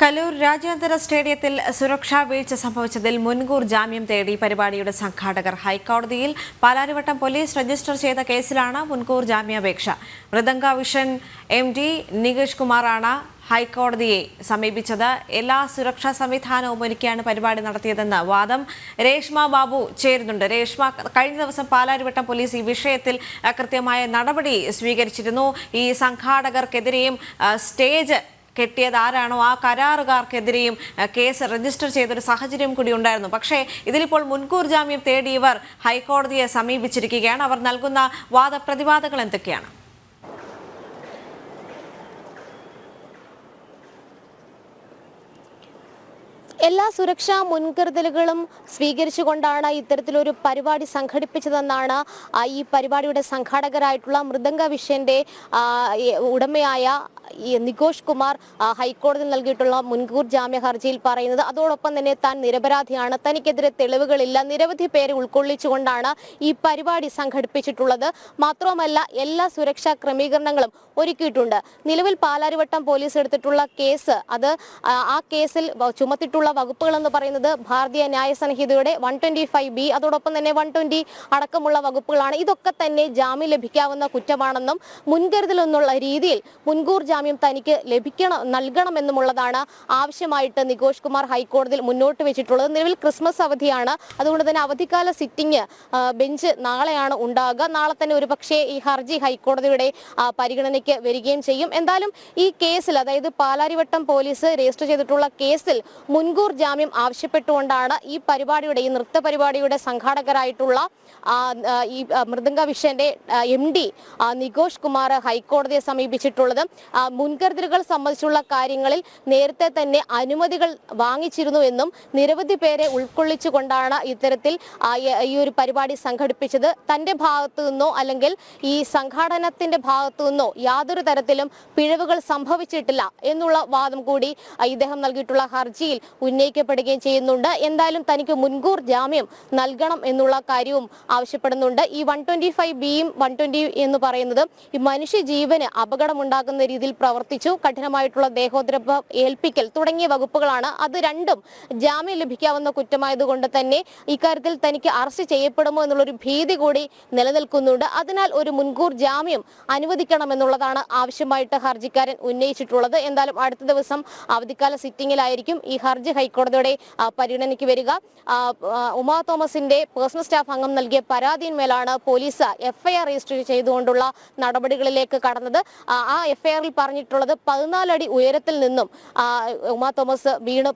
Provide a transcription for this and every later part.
കലൂർ രാജ്യാന്തര സ്റ്റേഡിയത്തിൽ സുരക്ഷാ വീഴ്ച സംഭവിച്ചതിൽ മുൻകൂർ ജാമ്യം തേടി പരിപാടിയുടെ സംഘാടകർ ഹൈക്കോടതിയിൽ പാലാരിവട്ടം പോലീസ് രജിസ്റ്റർ ചെയ്ത കേസിലാണ് മുൻകൂർ ജാമ്യാപേക്ഷ. മൃദംഗ വിഷൻ MD നികേഷ് കുമാറാണ് ഹൈക്കോടതിയെ സമീപിച്ചത്. എല്ലാ സുരക്ഷാ സംവിധാനവും ഒരുക്കിയാണ് പരിപാടി നടത്തിയതെന്ന് വാദം. രേഷ്മ ബാബു ചേരുന്നുണ്ട്. രേഷ്മ, കഴിഞ്ഞ ദിവസം പാലാരിവട്ടം പോലീസ് ഈ വിഷയത്തിൽ കൃത്യമായ നടപടി സ്വീകരിച്ചിരുന്നു. ഈ സംഘാടകർക്കെതിരെയും സ്റ്റേജ് കെട്ടിയത് ആരാണോ ആ കരാറുകാർക്കെതിരെയും കേസ് രജിസ്റ്റർ ചെയ്തൊരു സാഹചര്യം കൂടി ഉണ്ടായിരുന്നു. പക്ഷേ ഇതിലിപ്പോൾ മുൻകൂർ ജാമ്യം തേടിയവർ ഹൈക്കോടതിയെ സമീപിച്ചിരിക്കുകയാണ്. അവർ നൽകുന്ന വാദപ്രതിവാദങ്ങൾ എന്തൊക്കെയാണ്? എല്ലാ സുരക്ഷാ മുൻകരുതലുകളും സ്വീകരിച്ചുകൊണ്ടാണ് ഇത്തരത്തിലൊരു പരിപാടി സംഘടിപ്പിച്ചതെന്നാണ് ഈ പരിപാടിയുടെ സംഘാടകരായിട്ടുള്ള മൃദംഗ വിഷന്റെ ഉടമയായ നികേഷ് കുമാർ ഹൈക്കോടതിയിൽ നൽകിയിട്ടുള്ള മുൻകൂർ ജാമ്യ ഹർജിയിൽ പറയുന്നത്. അതോടൊപ്പം തന്നെ താൻ നിരപരാധിയാണ്, തനിക്കെതിരെ തെളിവുകളില്ല, നിരവധി പേരെ ഉൾക്കൊള്ളിച്ചുകൊണ്ടാണ് ഈ പരിപാടി സംഘടിപ്പിച്ചിട്ടുള്ളത്. മാത്രവുമല്ല, എല്ലാ സുരക്ഷാ ക്രമീകരണങ്ങളും ഒരുക്കിയിട്ടുണ്ട്. നിലവിൽ പാലാരിവട്ടം പോലീസ് എടുത്തിട്ടുള്ള കേസ്, അത് ആ കേസിൽ ചുമത്തിയിട്ടുള്ള വകുപ്പുകൾ എന്ന് പറയുന്നത് ഭാരതീയ ന്യായ സംഹിതയുടെ 125B, അതോടൊപ്പം തന്നെ 120 അടക്കമുള്ള വകുപ്പുകളാണ്. ഇതൊക്കെ തന്നെ ജാമ്യം ലഭിക്കാവുന്ന കുറ്റമാണെന്നും മുൻകരുതൽ എന്നുള്ള രീതിയിൽ മുൻകൂർ ജാമ്യം തനിക്ക് നൽകണമെന്നുമുള്ളതാണ് ആവശ്യമായിട്ട് നികേഷ് കുമാർ ഹൈക്കോടതിയിൽ മുന്നോട്ട് വെച്ചിട്ടുള്ളത്. നിലവിൽ ക്രിസ്മസ് അവധിയാണ്, അതുകൊണ്ട് തന്നെ അവധിക്കാല സിറ്റിംഗ് ബെഞ്ച് നാളെയാണ് ഉണ്ടാകുക. നാളെ തന്നെ ഒരുപക്ഷെ ഈ ഹർജി ഹൈക്കോടതിയുടെ പരിഗണനയ്ക്ക് വരികയും ചെയ്യും. എന്തായാലും ഈ കേസിൽ, അതായത് പാലാരിവട്ടം പോലീസ് രജിസ്റ്റർ ചെയ്തിട്ടുള്ള കേസിൽ മുൻകൂർ ജാമ്യം ആവശ്യപ്പെട്ടുകൊണ്ടാണ് ഈ നൃത്ത പരിപാടിയുടെ സംഘാടകരായിട്ടുള്ള ഈ മൃദംഗ വിഷന്റെ MD നികേഷ് കുമാർ ഹൈക്കോടതിയെ സമീപിച്ചിട്ടുള്ളത്. മുൻകരുതലുകൾ സംബന്ധിച്ചുള്ള കാര്യങ്ങളിൽ നേരത്തെ തന്നെ അനുമതികൾ വാങ്ങിച്ചിരുന്നു എന്നും നിരവധി പേരെ ഉൾക്കൊള്ളിച്ചുകൊണ്ടാണ് ഇത്തരത്തിൽ ഈ ഒരു പരിപാടി സംഘടിപ്പിച്ചത്. തന്റെ ഭാഗത്തു നിന്നോ അല്ലെങ്കിൽ ഈ സംഘാടനത്തിന്റെ ഭാഗത്തു നിന്നോ യാതൊരു തരത്തിലും പിഴവുകൾ സംഭവിച്ചിട്ടില്ല എന്നുള്ള വാദം കൂടി ഇദ്ദേഹം നൽകിയിട്ടുള്ള ഹർജിയിൽ ഉന്നയിക്കപ്പെടുകയും ചെയ്യുന്നുണ്ട്. എന്തായാലും തനിക്ക് മുൻകൂർ ജാമ്യം നൽകണം എന്നുള്ള കാര്യവും ആവശ്യപ്പെടുന്നുണ്ട്. ഈ 125Bയും 120 എന്ന് പറയുന്നത് ഈ മനുഷ്യ ജീവന് അപകടമുണ്ടാക്കുന്ന രീതിയിൽ പ്രവർത്തിച്ചു, കഠിനമായിട്ടുള്ള ദേഹോദ്രവം ഏൽപ്പിക്കൽ തുടങ്ങിയ വകുപ്പുകളാണ്. അത് രണ്ടും ജാമ്യം ലഭിക്കാവുന്ന കുറ്റമായതുകൊണ്ട് തന്നെ ഇക്കാര്യത്തിൽ തനിക്ക് അറസ്റ്റ് ചെയ്യപ്പെടുമോ എന്നുള്ളൊരു ഭീതി കൂടി നിലനിൽക്കുന്നുണ്ട്. അതിനാൽ ഒരു മുൻകൂർ ജാമ്യം അനുവദിക്കണമെന്നുള്ളതാണ് ആവശ്യമായിട്ട് ഹർജിക്കാരൻ ഉന്നയിച്ചിട്ടുള്ളത്. എന്തായാലും അടുത്ത ദിവസം അവധിക്കാല സിറ്റിംഗിലായിരിക്കും ഈ ഹർജി ഹൈക്കോടതിയുടെ പരിഗണനയ്ക്ക് വരിക. ഉമാ തോമസിന്റെ പേഴ്സണൽ സ്റ്റാഫ് അംഗം നൽകിയ പരാതിയിന്മേലാണ് പോലീസ് FIR രജിസ്റ്റർ ചെയ്തുകൊണ്ടുള്ള നടപടികളിലേക്ക് കടന്നത്. ആ FIRൽ പറഞ്ഞിട്ടുള്ളത് 14 അടി ഉയരത്തിൽ നിന്നും ഉമാ തോമസ് വീണ്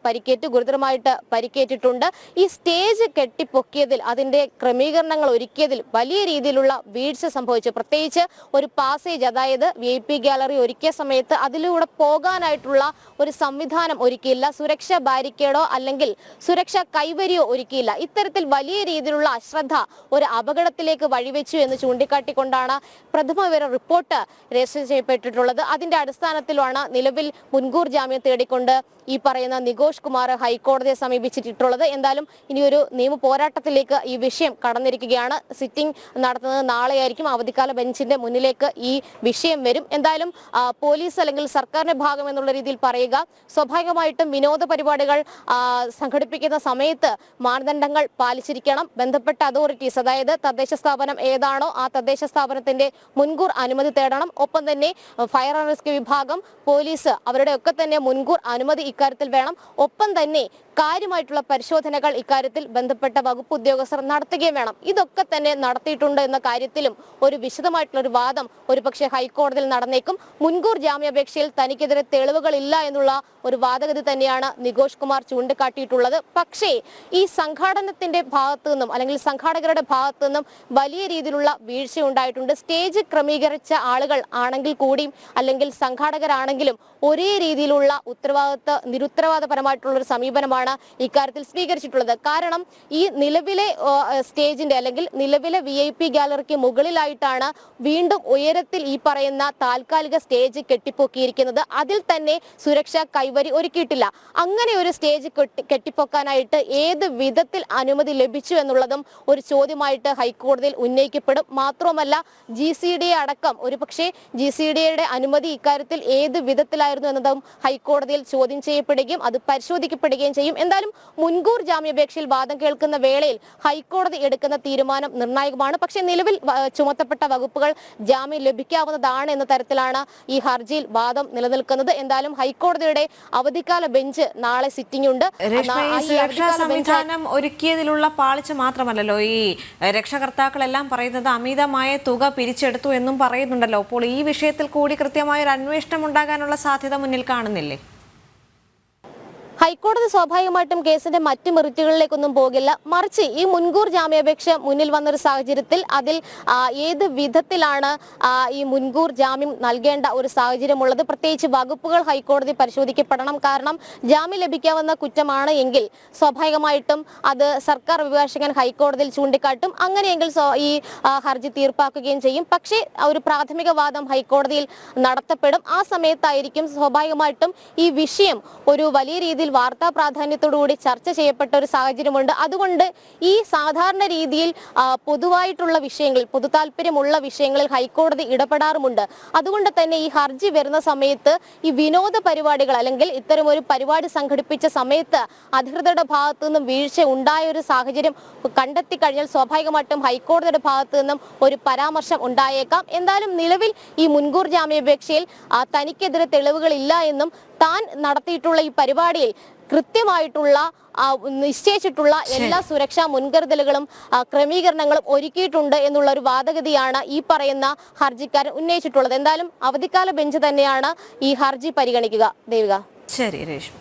ഗുരുതരമായിട്ട് പരിക്കേറ്റിട്ടുണ്ട്. ഈ സ്റ്റേജ് കെട്ടിപ്പൊക്കിയതിൽ, അതിന്റെ ക്രമീകരണങ്ങൾ ഒരുക്കിയതിൽ വലിയ രീതിയിലുള്ള വീഴ്ച സംഭവിച്ചു. പ്രത്യേകിച്ച് ഒരു പാസേജ്, അതായത് VIP ഗാലറി ഒരുക്കിയ സമയത്ത് അതിലൂടെ പോകാനായിട്ടുള്ള ഒരു സംവിധാനം ഒരുക്കിയില്ല. സുരക്ഷാ ബാരിക്കേഡോ അല്ലെങ്കിൽ സുരക്ഷാ കൈവരിയോ ഒരുക്കിയില്ല. ഇത്തരത്തിൽ വലിയ രീതിയിലുള്ള അശ്രദ്ധ ഒരു അപകടത്തിലേക്ക് വഴിവെച്ചു എന്ന് ചൂണ്ടിക്കാട്ടിക്കൊണ്ടാണ് പ്രഥമ വിവര റിപ്പോർട്ട് രജിസ്റ്റർ ചെയ്യപ്പെട്ടിട്ടുള്ളത്. അതിന്റെ അടിസ്ഥാനത്തിലാണ് നിലവിൽ മുൻകൂർ ജാമ്യം തേടിക്കൊണ്ട് ഈ പറയുന്ന നികേഷ് കുമാർ ഹൈക്കോടതിയെ സമീപിച്ചിട്ടുള്ളത്. എന്തായാലും ഇനിയൊരു നിയമ പോരാട്ടത്തിലേക്ക് ഈ വിഷയം കടന്നിരിക്കുകയാണ്. സിറ്റിംഗ് നടത്തുന്നത് നാളെയായിരിക്കും. അവധിക്കാല ബെഞ്ചിന്റെ മുന്നിലേക്ക് ഈ വിഷയം വരും. എന്തായാലും പോലീസ് അല്ലെങ്കിൽ സർക്കാരിന്റെ ഭാഗം എന്നുള്ള രീതിയിൽ പറയുക, സ്വാഭാവികമായിട്ടും വിനോദ പരിപാടികൾ സംഘടിപ്പിക്കുന്ന സമയത്ത് മാനദണ്ഡങ്ങൾ പാലിച്ചിരിക്കണം. ബന്ധപ്പെട്ട അതോറിറ്റീസ്, അതായത് തദ്ദേശ സ്ഥാപനം ഏതാണോ ആ തദ്ദേശ സ്ഥാപനത്തിന്റെ മുൻകൂർ അനുമതി തേടണം. ഒപ്പം തന്നെ ഫയർ ആൻഡ് റെസ്ക്യൂ വിഭാഗം, പോലീസ്, അവരുടെ ഒക്കെ തന്നെ മുൻകൂർ അനുമതി ഇക്കാര്യത്തിൽ വേണം. ഒപ്പം തന്നെ കാര്യമായിട്ടുള്ള പരിശോധനകൾ ഇക്കാര്യത്തിൽ ബന്ധപ്പെട്ട വകുപ്പ് ഉദ്യോഗസ്ഥർ നടത്തുകയും വേണം. ഇതൊക്കെ തന്നെ നടത്തിയിട്ടുണ്ട് എന്ന കാര്യത്തിലും ഒരു വിശദമായിട്ടുള്ള ഒരു വാദം ഒരുപക്ഷെ ഹൈക്കോടതിയിൽ നടന്നേക്കും. മുൻകൂർ ജാമ്യാപേക്ഷയിൽ തനിക്കെതിരെ തെളിവുകളില്ല എന്നുള്ള ഒരു വാദഗതി തന്നെയാണ് നികേഷ് കുമാർ ചൂണ്ടിക്കാട്ടിയിട്ടുള്ളത്. പക്ഷേ ഈ സംഘാടനത്തിന്റെ ഭാഗത്തു നിന്നും അല്ലെങ്കിൽ സംഘാടകരുടെ ഭാഗത്തു നിന്നും വലിയ രീതിയിലുള്ള വീഴ്ച ഉണ്ടായിട്ടുണ്ട്. സ്റ്റേജ് ക്രമീകരിച്ച ആളുകൾ ആണെങ്കിൽ കൂടിയും അല്ലെങ്കിൽ സംഘാടകരാണെങ്കിലും ഒരേ രീതിയിലുള്ള നിരുത്തരവാദപരമായിട്ടുള്ള ഒരു സമീപനമാണ് സമീപനമാണ് ഇക്കാര്യത്തിൽ സ്വീകരിച്ചിട്ടുള്ളത്. കാരണം ഈ നിലവിലെ സ്റ്റേജിന്റെ അല്ലെങ്കിൽ നിലവിലെ VIP ഗാലറിക്ക് മുകളിലായിട്ടാണ് വീണ്ടും ഉയരത്തിൽ ഈ പറയുന്ന താൽക്കാലിക സ്റ്റേജ് കെട്ടിപ്പൊക്കിയിരിക്കുന്നത്. അതിൽ തന്നെ സുരക്ഷാ കൈവരി ഒരുക്കിയിട്ടില്ല. അങ്ങനെ ഒരു സ്റ്റേജ് കെട്ടിപ്പൊക്കാനായിട്ട് ഏത് വിധത്തിൽ അനുമതി ലഭിച്ചു എന്നുള്ളതും ഒരു ചോദ്യമായിട്ട് ഹൈക്കോടതിയിൽ ഉന്നയിക്കപ്പെടും. മാത്രമല്ല GCDA അടക്കം ഒരുപക്ഷെ GCDAയുടെ അനുമതി ഇക്കാര്യത്തിൽ ഏത് വിധത്തിലായിരുന്നു എന്നതും ഹൈക്കോടതിയിൽ ചോദ്യം ചെയ്യപ്പെടുകയും അത് പരിശോധിക്കപ്പെടുകയും ചെയ്യും. എന്തായാലും മുൻകൂർ ജാമ്യാപേക്ഷയിൽ വാദം കേൾക്കുന്ന വേളയിൽ ഹൈക്കോടതി എടുക്കുന്ന തീരുമാനം നിർണായകമാണ്. പക്ഷേ നിലവിൽ ചുമത്തപ്പെട്ട വകുപ്പുകൾ ജാമ്യം ലഭിക്കാവുന്നതാണ് എന്ന തരത്തിലാണ് ഈ ഹർജിയിൽ വാദം നിലനിൽക്കുന്നത്. എന്തായാലും ഹൈക്കോടതിയുടെ അവധിക്കാല ബെഞ്ച് നാളെ സിറ്റിംഗ് ഉണ്ട്. സുരക്ഷാ സംവിധാനം ഒരുക്കിയതിലുള്ള പാളിച്ച മാത്രമല്ലല്ലോ ഈ രക്ഷകർത്താക്കളെല്ലാം പറയുന്നത് അമിതമായ തുക പിരിച്ചെടുത്തു എന്നും പറയുന്നുണ്ടല്ലോ. അപ്പോൾ ഈ വിഷയത്തിൽ കൂടി കൃത്യമായ ഒരു അന്വേഷണം ഉണ്ടാകാനുള്ള സാധ്യത മുന്നിൽ കാണുന്നില്ലേ? ഹൈക്കോടതി സ്വാഭാവികമായിട്ടും കേസിന്റെ മറ്റ് മെറിറ്റുകളിലേക്കൊന്നും പോകില്ല. മറിച്ച് ഈ മുൻകൂർ ജാമ്യാപേക്ഷ മുന്നിൽ വന്നൊരു സാഹചര്യത്തിൽ അതിൽ ഏത് വിധത്തിലാണ് ഈ മുൻകൂർ ജാമ്യം നൽകേണ്ട ഒരു സാഹചര്യമുള്ളത്, പ്രത്യേകിച്ച് വകുപ്പുകൾ ഹൈക്കോടതി പരിശോധിക്കപ്പെടണം. കാരണം ജാമ്യം ലഭിക്കാവുന്ന കുറ്റമാണ് എങ്കിൽ സ്വാഭാവികമായിട്ടും അത് സർക്കാർ അഭിഭാഷകൻ ഹൈക്കോടതിയിൽ ചൂണ്ടിക്കാട്ടും. അങ്ങനെയെങ്കിൽ ഈ ഹർജി തീർപ്പാക്കുകയും ചെയ്യും. പക്ഷേ ഒരു പ്രാഥമിക വാദം ഹൈക്കോടതിയിൽ നടത്തപ്പെടും. ആ സമയത്തായിരിക്കും സ്വാഭാവികമായിട്ടും ഈ വിഷയം ഒരു വലിയ രീതിയിൽ വാർത്താ പ്രാധാന്യത്തോടുകൂടി ചർച്ച ചെയ്യപ്പെട്ട ഒരു സാഹചര്യമുണ്ട്. അതുകൊണ്ട് ഈ സാധാരണ രീതിയിൽ പൊതുവായിട്ടുള്ള വിഷയങ്ങളിൽ പൊതുതാൽപര്യമുള്ള വിഷയങ്ങളിൽ ഹൈക്കോടതി ഇടപെടാറുമുണ്ട്. അതുകൊണ്ട് തന്നെ ഈ ഹർജി വരുന്ന സമയത്ത് ഈ വിനോദ പരിപാടികൾ അല്ലെങ്കിൽ ഇത്തരം ഒരു പരിപാടി സംഘടിപ്പിച്ച സമയത്ത് അധികൃതരുടെ ഭാഗത്തു നിന്നും വീഴ്ച ഉണ്ടായ ഒരു സാഹചര്യം കണ്ടെത്തി കഴിഞ്ഞാൽ സ്വാഭാവികമായിട്ടും ഹൈക്കോടതിയുടെ ഭാഗത്തു നിന്നും ഒരു പരാമർശം ഉണ്ടായേക്കാം. എന്തായാലും നിലവിൽ ഈ മുൻകൂർ ജാമ്യാപേക്ഷയിൽ തനിക്കെതിരെ തെളിവുകളില്ല എന്നും താൻ നടത്തിയിട്ടുള്ള ഈ പരിപാടിയിൽ കൃത്യമായിട്ടുള്ള നിശ്ചയിച്ചിട്ടുള്ള എല്ലാ സുരക്ഷാ മുൻകരുതലുകളും ക്രമീകരണങ്ങളും ഒരുക്കിയിട്ടുണ്ട് എന്നുള്ള ഒരു വാദഗതിയാണ് ഈ പറയുന്ന ഹർജിക്കാരൻ ഉന്നയിച്ചിട്ടുള്ളത്. എന്തായാലും അവധിക്കാല ബെഞ്ച് തന്നെയാണ് ഈ ഹർജി പരിഗണിക്കുക. ദേവിക. ശരി രേഷ്മ.